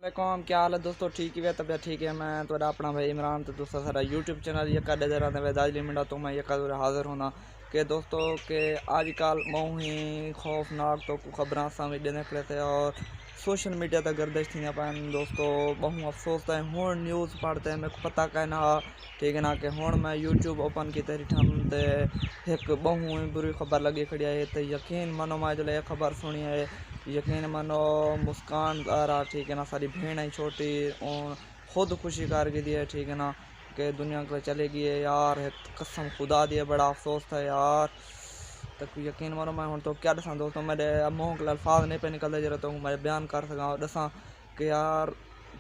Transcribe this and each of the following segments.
वालेकुम, क्या हाल है दोस्तों? ठीक ही है, तबीयत ठीक है। मैं तो अपना भाई इमरान, तो दोस्तों सारा यूट्यूब चैनल यका डे रहने वे दाजली मिंडा, तो मैं यका हाजिर होना कि दोस्तों के आजकल बहुत ही खौफनाक तो खबर सामने देने पड़े थे और सोशल मीडिया तक गर्दिश थी पान दोस्तों। बहुत अफसोस है हूँ न्यूज़ पढ़ते हैं मेरे को पता क्या ना, ठीक है ना, कि हूँ मैं यूट्यूब ओपन की तेरी ठम ते एक बहुत ही बुरी खबर लगी खड़ी है। तो यकीन मनो मैं जो खबर सुनी है, यकीन मानो मुस्कान आ रहा, ठीक है ना, सारी भेड़ है छोटी और खुद खुशी कर गई है, ठीक है ना, कि दुनिया को चले गई है यार। कसम खुदा दी है, बड़ा अफसोस था यार। तक यकीन मानो मैं हूँ तो क्या दसा दोस्तों, मेरे मुँह के अल्फाज नहीं पे निकलते जरा तो मैं बयान कर सका दसा कि यार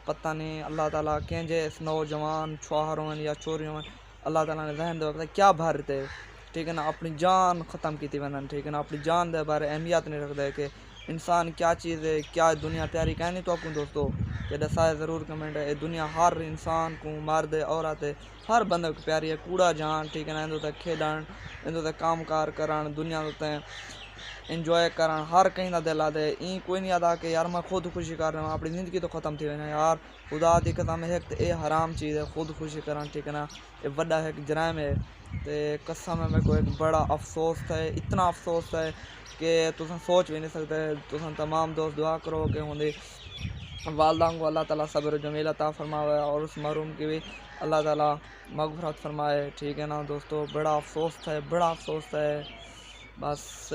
पता नहीं अल्लाह ताला कंहिंजे इस नौजवान छुहारों या चोरियों अल्लाह ताला ने जहन दे क्या भरते, ठीक है ना, अपनी जान ख़त्म की थी वनन, ठीक है ना, अपनी जान दे बारे अहमियत नहीं रखते कि इंसान क्या चीज़ है, क्या दुनिया प्यारी कहनी तो आपको दोस्तों कि दसाए ज़रूर कमेंट है। दुनिया हर इंसान को मर्द औरत हर बंदे को प्यारी है। कूड़ा जान, ठीक है ना, इंदो तक खेलन, इंदो तक काम कार करन, दुनिया ते इंजॉय करन, हर कहीं ना दिल आदे ई कोई नहीं आता कि यार मैं खुद खुशी कर रहा हूँ, अपनी ज़िंदगी तो ख़त्म थी वही यार। खुदा दी कसम है एक ये हराम चीज़ है खुद खुशी करन, ठीक है ना, ये बड़ा एक जराम है। तो कसम है मेरे को एक बड़ा अफसोस है, इतना अफसोस है कि तुम सोच भी नहीं सकते। तुम तमाम दोस्त दुआ करो कि होंगे वालदा को अल्लाह ताला सब्र जमील अता फरमाए और उस मरूम की भी अल्लाह ताला मगफरत फरमाए, ठीक है ना दोस्तों। बड़ा अफसोस है, बड़ा अफसोस है। बस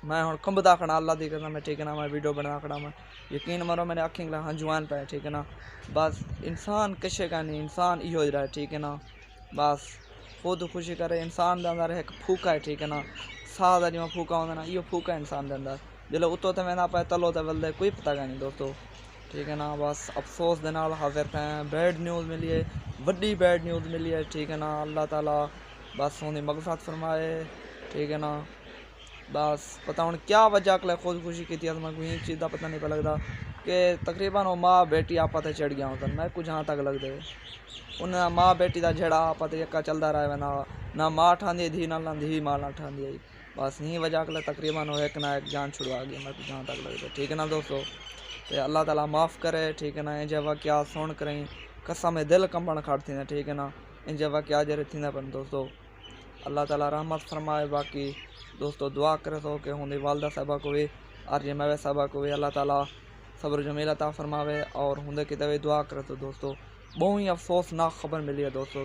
मैं हूँ कंबदा खड़ा अल्लाह दी कसम है, ठीक है ना, मैं वीडियो बना खड़ा मैं यकीन मारो मेरे अखी हंजुआन पे, ठीक है ना। बस इंसान कशे का नहीं, इंसान इहो ही रहा है, ठीक है ना। बस खुद खुशी करे इंसान के अंदर एक फूका है, ठीक है ना, साह का जिमें फूका होंगे ना, इो फूका है इंसान के अंदर। जो उत्तो तो वेंदा पे तलो तो वलदे कोई पता का नहीं दोस्तों, ठीक है ना। बस अफसोस के नाल हाजिर थे, बैड न्यूज़ मिली है, वड्डी बैड न्यूज़ मिली है, ठीक है ना। अल्लाह ताला बस उन्हें मगफरत फरमाए, ठीक है ना। बस पता हूँ क्या वजह के खुद खुशी की थी, मैं कोई चीज़ का पता नहीं पा लगता कि तकरीबन वो माँ बेटी आपा ते चढ़ गया होता मैं कुछ जहाँ तक लगते उन माँ बेटी का झेड़ा आपा ते यका चलता रहा ना माँ ठांदी धी ना धी माँ ना ठांदी आई। बस यही वजह के तकरीबन वो एक ना एक जान छुड़वा गया मैं कुछ जहाँ तक लगता, ठीक है ना दोस्तों। तो अल्लाह ताला माफ़ करे, ठीक है ना। इन जब क्या सुन करें कसम में दिल कंबन खड़ थी, ठीक है ना। इन जब क्या जरे थी पर दोस्तों अल्लाह ताला रहमत फरमाए। बाकी दोस्तों दुआ करे तो कि होंदी वालदा साहबा को भी और जमावे साहबा को भी अल्लाह ताला सब्र जमील अता फरमावे और होंदे की दुआ करे तो दोस्तों बहुत ही अफसोसनाक खबर मिली है दोस्तों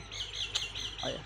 आया।